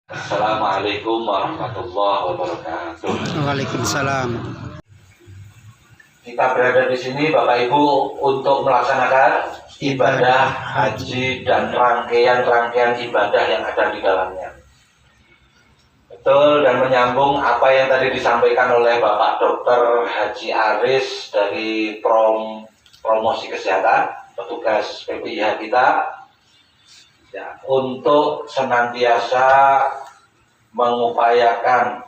Assalamualaikum warahmatullahi wabarakatuh. Waalaikumsalam. Kita berada di sini Bapak Ibu untuk melaksanakan ibadah haji dan rangkaian-rangkaian ibadah yang ada di dalamnya. Betul, dan menyambung apa yang tadi disampaikan oleh Bapak Dr. Haji Aris dari promosi kesehatan, petugas PPIH kita. Ya, untuk senantiasa mengupayakan,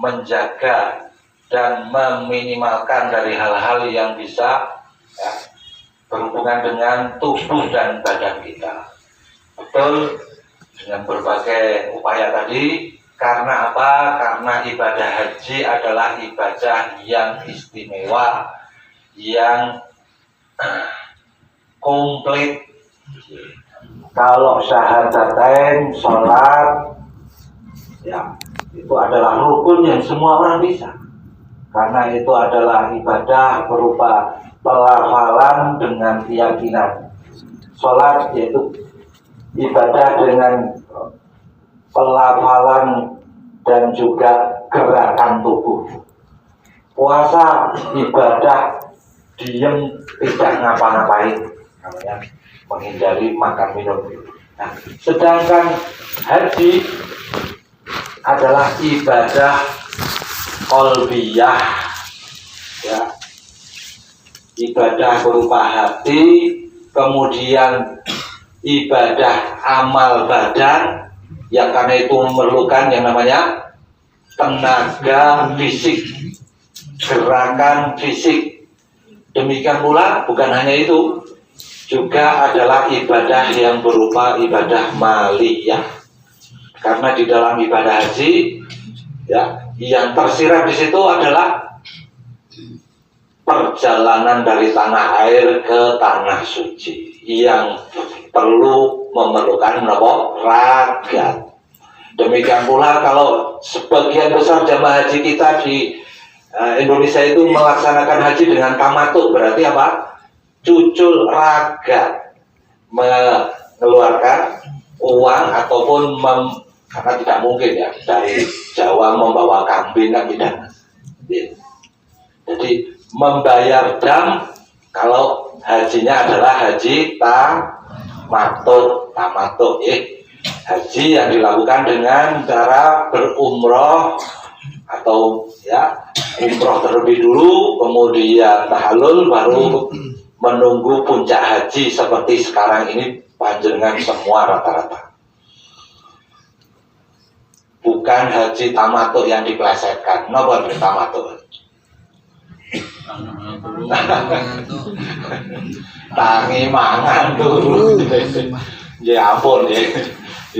menjaga dan meminimalkan dari hal-hal yang bisa ya, berhubungan dengan tubuh dan badan kita. Betul, dengan berbagai upaya tadi. Karena apa? Karena ibadah haji adalah ibadah yang istimewa, yang komplit. Kalau syahadatain, sholat, ya itu adalah rukun yang semua orang bisa. Karena itu adalah ibadah berupa pelafalan dengan keyakinan. Sholat yaitu ibadah dengan pelafalan dan juga gerakan tubuh. Puasa ibadah diem tidak ngapa-ngapain, namanya menghindari makan minum. Nah, sedangkan haji adalah ibadah qalbiyah, ya, ibadah berupa hati, kemudian ibadah amal badan, yang karena itu memerlukan yang namanya tenaga fisik, gerakan fisik. Demikian pula bukan hanya itu, juga adalah ibadah yang berupa ibadah maliyah. Karena di dalam ibadah haji, ya, yang tersirat di situ adalah perjalanan dari tanah air ke tanah suci yang perlu memerlukan ragat. Demikian pula kalau sebagian besar jamaah haji kita di Indonesia itu melaksanakan haji dengan tamattu, berarti apa? Cucul raga, mengeluarkan uang ataupun karena tidak mungkin ya dari Jawa membawa kambing kan tidak. Jadi membayar dam kalau hajinya adalah haji tamattu, haji yang dilakukan dengan cara berumroh atau ya umroh terlebih dulu, kemudian tahallul, baru menunggu puncak haji seperti sekarang ini panjenengan semua rata-rata. Bukan haji tamattu yang diplesetkan. Napa tamattu? Tangi mangan dulu. Ya ampun ya.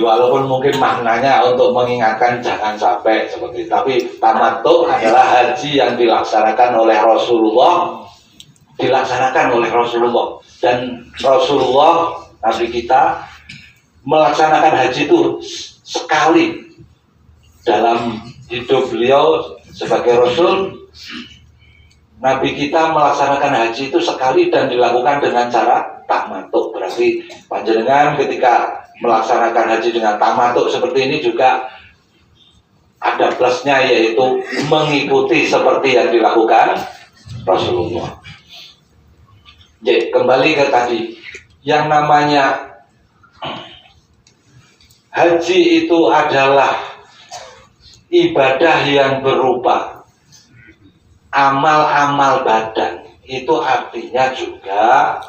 Walaupun mungkin maknanya untuk mengingatkan jangan sampai seperti itu, tapi tamattu adalah haji yang dilaksanakan oleh Rasulullah, dan Rasulullah Nabi kita melaksanakan haji itu sekali dalam hidup beliau sebagai Rasul. Nabi kita melaksanakan haji itu sekali dan dilakukan dengan cara tamattu. Berarti panjenengan ketika melaksanakan haji dengan tamattu seperti ini juga ada plusnya, yaitu mengikuti seperti yang dilakukan Rasulullah. Jadi kembali ke tadi, yang namanya haji itu adalah ibadah yang berupa amal-amal badan. Itu artinya juga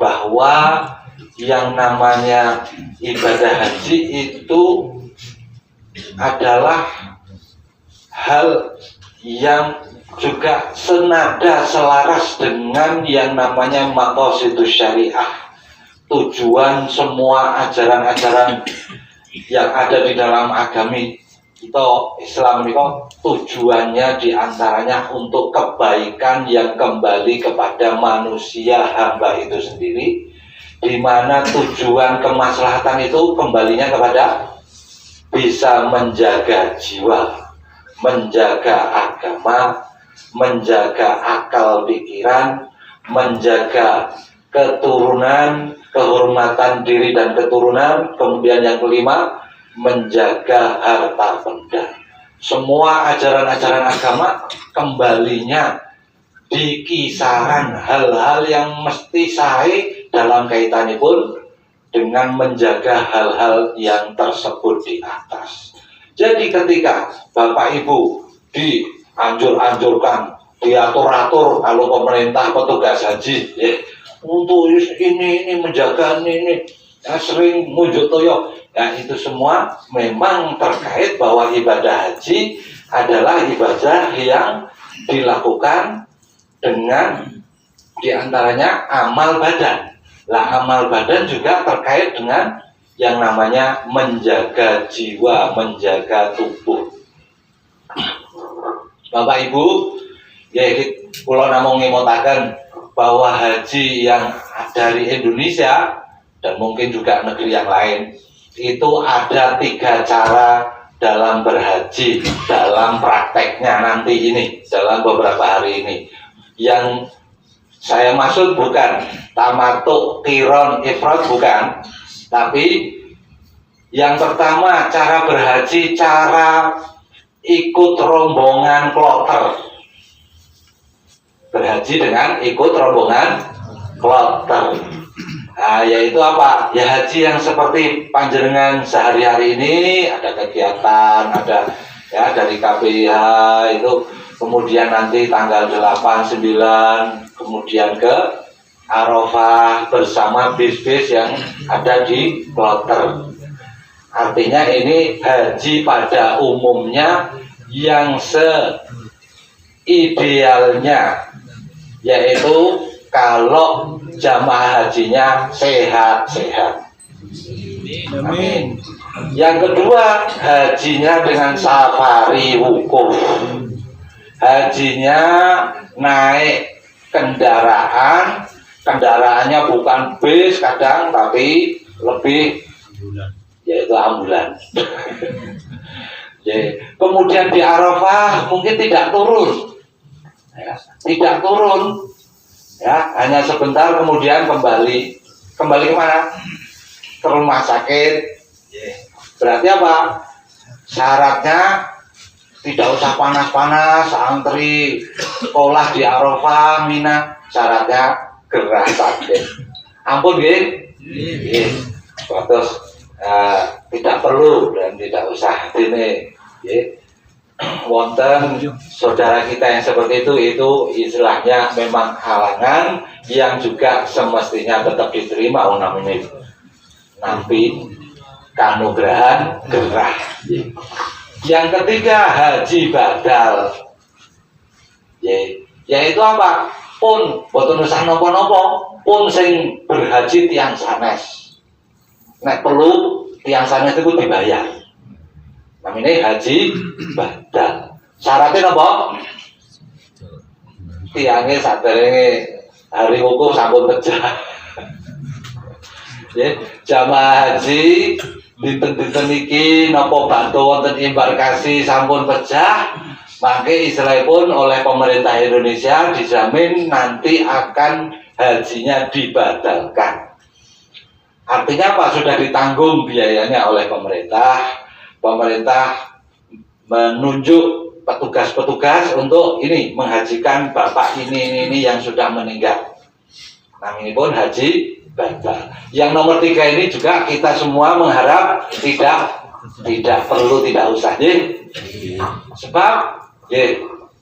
bahwa yang namanya ibadah haji itu adalah hal yang juga senada selaras dengan yang namanya maqasidus syariah, tujuan semua ajaran-ajaran yang ada di dalam agami kita Islam ini, tujuannya diantaranya untuk kebaikan yang kembali kepada manusia hamba itu sendiri, di mana tujuan kemaslahatan itu kembalinya kepada bisa menjaga jiwa, menjaga agama, menjaga akal pikiran, menjaga keturunan, kehormatan diri dan keturunan. Kemudian yang kelima, menjaga harta benda. Semua ajaran-ajaran agama kembalinya di kisaran hal-hal yang mesti sae dalam kaitanipun dengan menjaga hal-hal yang tersebut di atas. Jadi ketika Bapak Ibu dianjur-anjurkan, diatur-atur kalau pemerintah petugas haji ya, untuk ini menjaga ini ya, sering muncul toyo. Nah itu semua memang terkait bahwa ibadah haji adalah ibadah yang dilakukan dengan diantaranya amal badan. Lah amal badan juga terkait dengan yang namanya menjaga jiwa, menjaga tubuh. Bapak Ibu, ya kula namung ngemotaken bahwa haji yang dari Indonesia dan mungkin juga negeri yang lain itu ada 3 cara dalam berhaji dalam prakteknya nanti ini dalam beberapa hari ini. Yang saya maksud bukan tamatuk, qiron, ifrad bukan, tapi yang pertama cara berhaji, cara ikut rombongan kloter. Berhaji dengan ikut rombongan kloter. Nah, yaitu apa? Ya haji yang seperti panjenengan sehari-hari ini ada kegiatan, ada ya dari KPIH itu, kemudian nanti tanggal 8, 9, kemudian ke Arafah bersama bis-bis yang ada di kloter. Artinya ini haji pada umumnya yang seidealnya, yaitu kalau jamaah hajinya sehat-sehat. Amin. Yang kedua, hajinya dengan safari wukuf. Hajinya naik kendaraan, kendaraannya bukan bis kadang, tapi lebih yaitu ambulan. Kemudian di Arafah mungkin tidak turun, ya, tidak turun. Ya, hanya sebentar kemudian kembali kemana? Ke rumah sakit. Berarti apa? Syaratnya tidak usah panas-panas, antri sekolah di Arafah, Mina. Syaratnya gerah sakit. Ampun nggih. Terus tidak perlu dan tidak usah ini. Wonten saudara kita yang seperti itu istilahnya memang halangan yang juga semestinya tetap diterima namanya nampi kanugrahan gerah. Yang ketiga haji badal, yaitu apa? Pun boten usah nopo-nopo, pun sing berhaji tiang sanes. Nek perlu tiang sanes itu dibayar. Namanya haji badal. Syaratnya apa? Tiangnya saderenge hari wukuf sampun pecah. Jamaah haji dinten-dinten iki napa bantu wonten embarkasi sampun pecah, mangke istilahipun oleh pemerintah Indonesia dijamin nanti akan hajinya dibatalkan. Artinya apa? Sudah ditanggung biayanya oleh pemerintah. Pemerintah menunjuk petugas-petugas untuk ini menghajikan bapak ini yang sudah meninggal. Nah ini pun haji badal. Yang nomor 3 ini juga kita semua mengharap tidak perlu, tidak usah. Sebab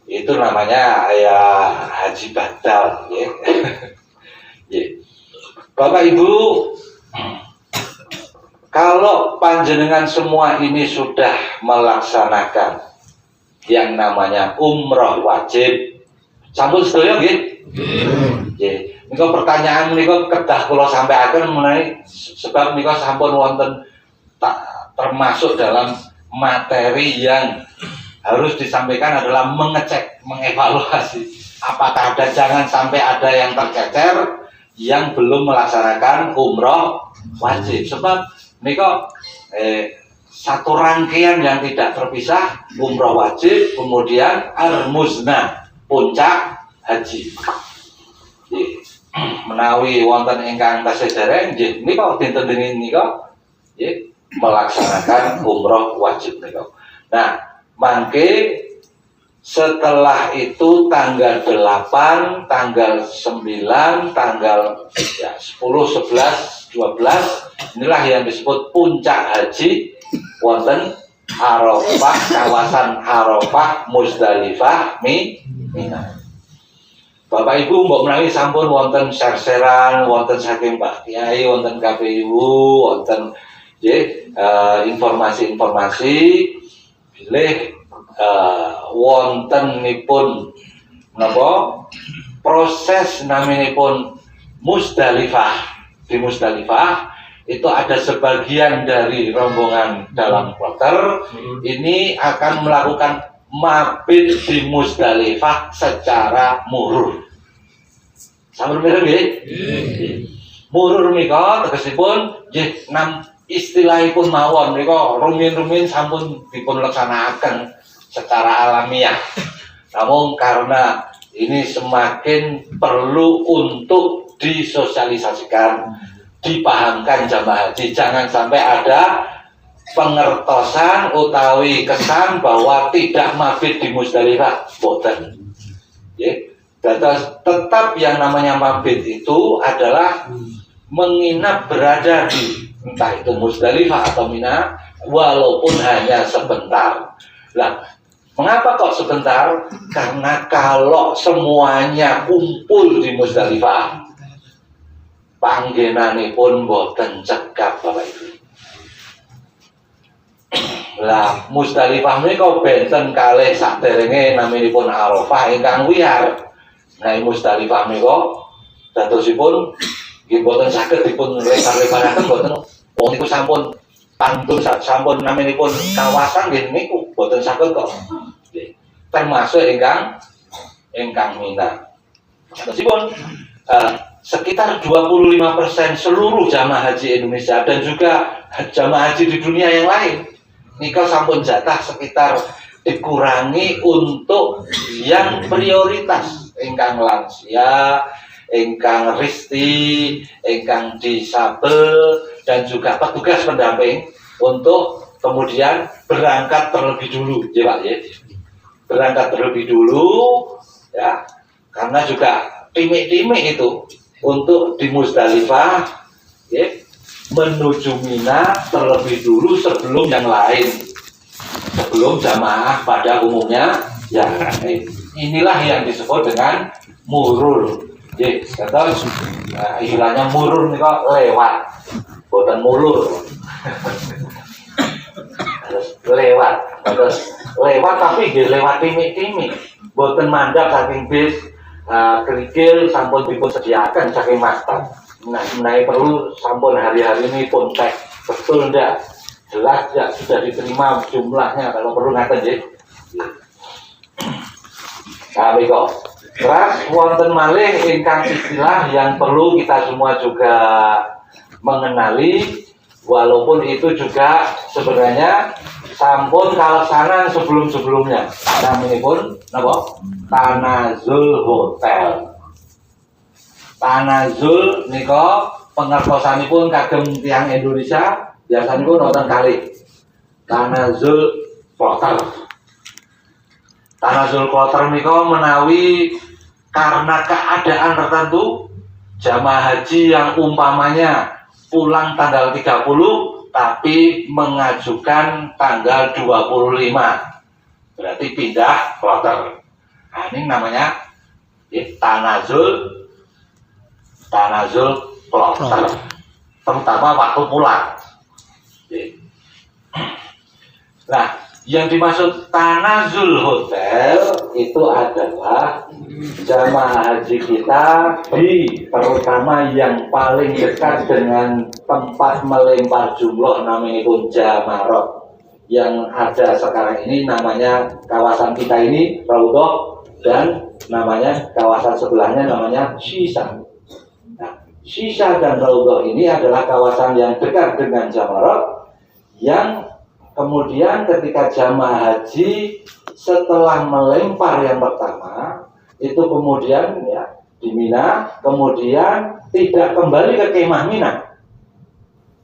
itu namanya ya haji badal. Bapak Ibu, kalau panjenengan semua ini sudah melaksanakan yang namanya umroh wajib, sampun sedaya nggih? Nggih. Nika pertanyaan nika kedah kula sampaiaken mengenai sebab nika sampun wonten termasuk dalam materi yang harus disampaikan adalah mengecek, mengevaluasi apakah ada, jangan sampai ada yang tercecer yang belum melaksanakan umroh wajib. Sebab nika satu rangkaian yang tidak terpisah, umroh wajib, kemudian al-muznah, puncak haji. Menawi wonten ingkang tasih dereng nggih nika dinten-dinten nika nggih melaksanakan umroh wajib nika. Nah, mangke setelah itu tanggal 8, tanggal 9, tanggal 10, 11, 12 inilah yang disebut puncak haji wonten Arafah, kawasan Arafah, Musdalifah, Mina. Bapak Ibu mbok menawi sampun wonten ser-seran, wonten saking Pak Kiai, wonten KPU, wonten informasi-informasi bilih wontenipun napa proses naminipun Musdalifah. Di Musdalifah itu ada sebagian dari rombongan dalam kloter ini akan melakukan mabit di Musdalifah secara murur. Sampun mireng nggih? Murur menika tegesipun nggih istilahipun mawon menika rumin-rumin sampun dipun laksanakaken secara alamiah. Namun karena ini semakin perlu untuk disosialisasikan, dipahamkan jamaah haji, jangan sampai ada pengertosan utawi kesan bahwa tidak mabit di Musdalifah, boten. Tetap yang namanya mabit itu adalah menginap berada di entah itu Musdalifah atau Mina, walaupun hanya sebentar. Lah, mengapa kok sebentar? Karena kalau semuanya kumpul di Musdalifah, panggenanipun boten cekap Bapak Ibu. Lah, Musdalifah menika benten kalih saderenge naminipun Arafah ingkang wiyar. Nah, Musdalifah menika dadosipun nggih boten saged dipun lebar-lebaraken boten. Wong niku sampun pantun sampun naminipun kawasan nggih niku boten saged kok. Termasuk ingkang Mina. Meskipun sekitar 25% seluruh jamaah haji Indonesia dan juga jamaah haji di dunia yang lain nika sampun jatah sekitar dikurangi untuk yang prioritas, ingkang lansia, ingkang risti, ingkang disabel, dan juga petugas pendamping untuk kemudian berangkat terlebih dulu, ya Pak ya. Berangkat terlebih dulu, ya, karena juga timik-timik itu untuk di Musdalifah, ya, menuju Mina terlebih dulu sebelum yang lain, sebelum jamaah pada umumnya, ya. Inilah yang disebut dengan murur. Ya, terus istilahnya murur nih kok lewat, bukan mulur. Terus lewat tapi dia lewat timik-timik, bukan mandap saking bis, kerikil sampun dipun sediakan saking maktab. Nah, menaik perlu sampun hari-hari ini pun cek betul ndak, jelas ya sudah diterima jumlahnya kalau perlu ngaten ya. Nah, kok. Terus wonten malih ingkang istilah yang perlu kita semua juga mengenali, walaupun itu juga sebenarnya sampun kaleksanan sebelum-sebelumnya. Naminipun napa? Tanazul Hotel. Tanazul nika pengertosanipun kagem tiyang Indonesia biasanipun wonten kalih. Tanazul Kloter. Tanazul Kloter nika menawi karena keadaan tertentu jamaah haji yang umpamanya pulang tanggal 30 tapi mengajukan tanggal 25. Berarti pindah kloter. Nah, ini namanya Tanazul Kloter. Terutama waktu pulang. Nah, yang dimaksud Tanazul Hotel itu adalah jamaah haji kita terutama yang paling dekat dengan tempat melempar jumroh namanya pun Jamarot. Yang ada sekarang ini namanya kawasan kita ini Raudhah dan namanya kawasan sebelahnya namanya Sisa. Nah, Sisa dan Raudhah ini adalah kawasan yang dekat dengan Jamarot yang kemudian ketika jamaah haji setelah melempar yang pertama itu kemudian ya di Mina, kemudian tidak kembali ke kemah Mina,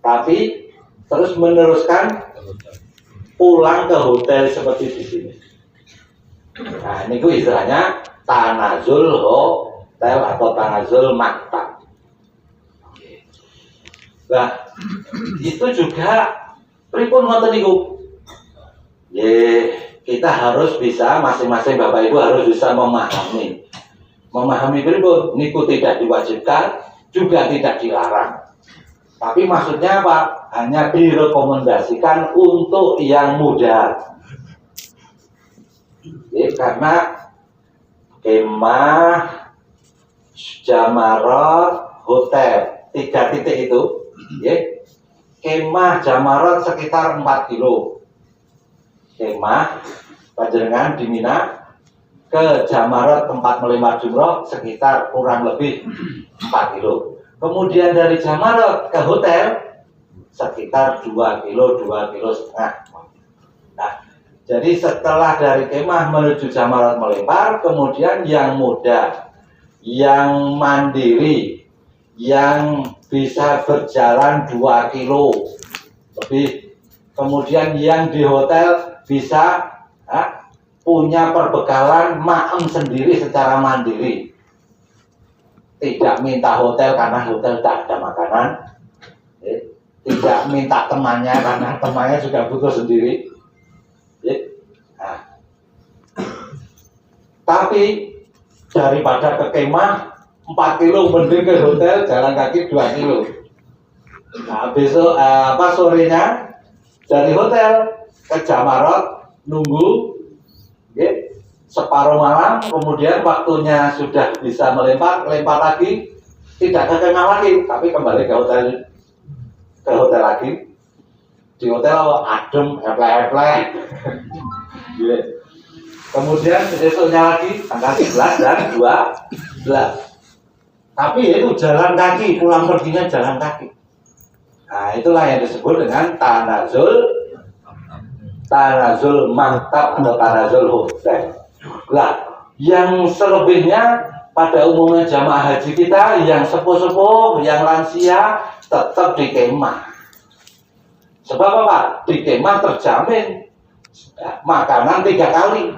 tapi terus meneruskan pulang ke hotel seperti di sini. Nah, ini istilahnya tanazul hotel atau tanazul maktab. Nah, itu juga pripun ngoten niku. Kita harus bisa, masing-masing Bapak Ibu harus bisa memahami pripun niku tidak diwajibkan, juga tidak dilarang. Tapi maksudnya apa? Hanya direkomendasikan untuk yang muda. Karena kemah, jamarat, hotel 3 titik itu, kemah jamarat sekitar 4 kilo. Kemah panjenengan di Mina ke jamarat tempat melempar jumroh sekitar kurang lebih 4 kilo. Kemudian dari jamarat ke hotel sekitar 2 kilo, 2 kilo setengah. Nah, jadi setelah dari kemah menuju jamarat melempar, kemudian yang muda, yang mandiri, yang bisa berjalan 2 kilo lebih, kemudian yang di hotel bisa punya perbekalan maem sendiri secara mandiri, tidak minta hotel karena hotel tak ada makanan, tidak minta temannya karena temannya juga butuh sendiri. Tapi daripada ke kemah 4 kilo mending ke hotel jalan kaki 2 kilo. Nah, besok sorenya dari hotel ke jamarat nunggu separuh malam, kemudian waktunya sudah bisa lempar lagi, tidak ke kemah lagi, tapi kembali ke hotel lagi. Di hotel adem, eplek-eplek. Kemudian besoknya lagi tanggal 11 dan 12. Tapi itu jalan kaki, pulang perginya jalan kaki. Nah, itulah yang disebut dengan tanazul maktab atau tanazul hotel. Lah, yang selebihnya pada umumnya jamaah haji kita yang sepuh-sepuh, yang lansia tetap di kemah. Sebab apa? Di kemah terjamin makanan 3 kali.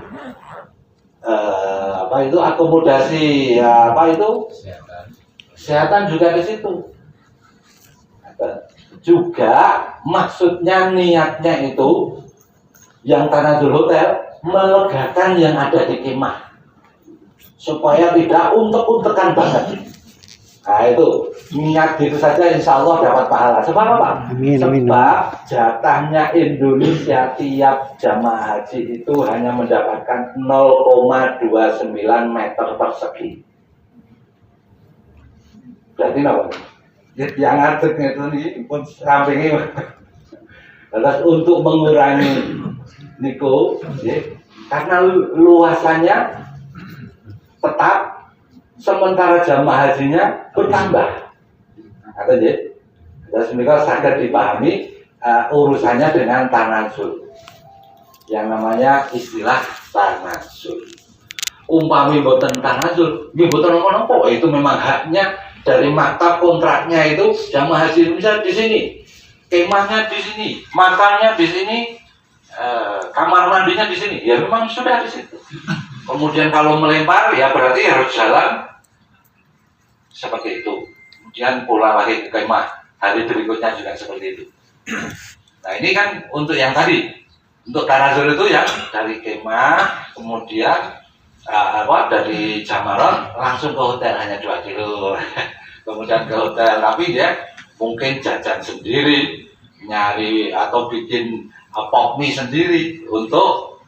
Akomodasi, kesehatan juga di situ. Juga maksudnya niatnya itu yang tanazul hotel melegakan yang ada di kemah supaya tidak untek-untekan banget. Nah, itu niat gitu saja insya Allah dapat pahala. Sebab apa? Sebab jatahnya Indonesia tiap jamaah haji itu hanya mendapatkan 0,29 meter persegi. Berarti apa? Yang ngadegnya itu nih pun sampingnya. Terus untuk mengurangi niku, karena luasannya tetap, sementara jamaah hajinya bertambah. Terus mereka sangat dipahami urusannya dengan tanazul, yang namanya istilah tanazul. Umpami boten tanazul, boten apa-apa, itu memang haknya dari maktab kontraknya itu jamaah haji Indonesia di sini, kemahnya di sini, makannya di sini, kamar mandinya di sini, ya memang sudah di situ. Kemudian kalau melempar ya berarti harus jalan seperti itu. Kemudian pulang lagi ke kemah, hari berikutnya juga seperti itu. Nah, ini kan untuk yang tadi, untuk tanazul itu yang dari kemah, kemudian dari jamarat langsung ke hotel hanya 2 kilo. Kemudian ke hotel, tapi dia mungkin jajan sendiri, nyari atau bikin pop mie sendiri untuk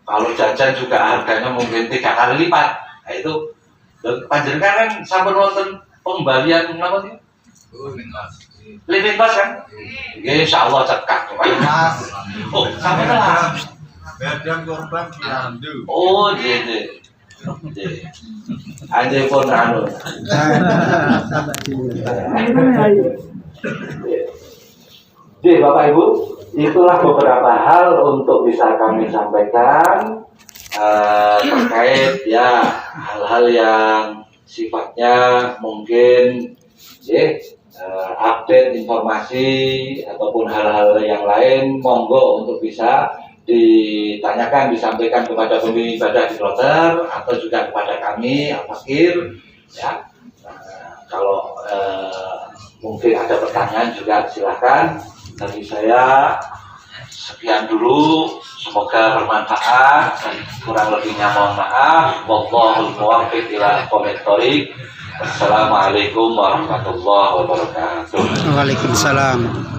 kalau jajan juga harganya mungkin 3 kali lipat. Nah, itu panjenengan kan sampai nonton pembalian apa sih? Living Pass kan? Insya Allah cekak. Oh, sampai lah. Badan korban diambil. Oh, gitu. Anjay pun anu. Jadi Bapak Ibu, itulah beberapa hal untuk bisa kami sampaikan terkait hal-hal yang sifatnya mungkin update informasi ataupun hal-hal yang lain, monggo untuk bisa ditanyakan, disampaikan kepada pembimbing ibadah di kloter atau juga kepada kami Al-Fakir ya. Kalau mungkin ada pertanyaan juga silahkan. Dari saya sekian dulu, semoga bermanfaat, kurang lebihnya mohon maaf. Wallahul muwaffiq ila aqwamit thoriq. Assalamualaikum warahmatullahi wabarakatuh. Waalaikumsalam.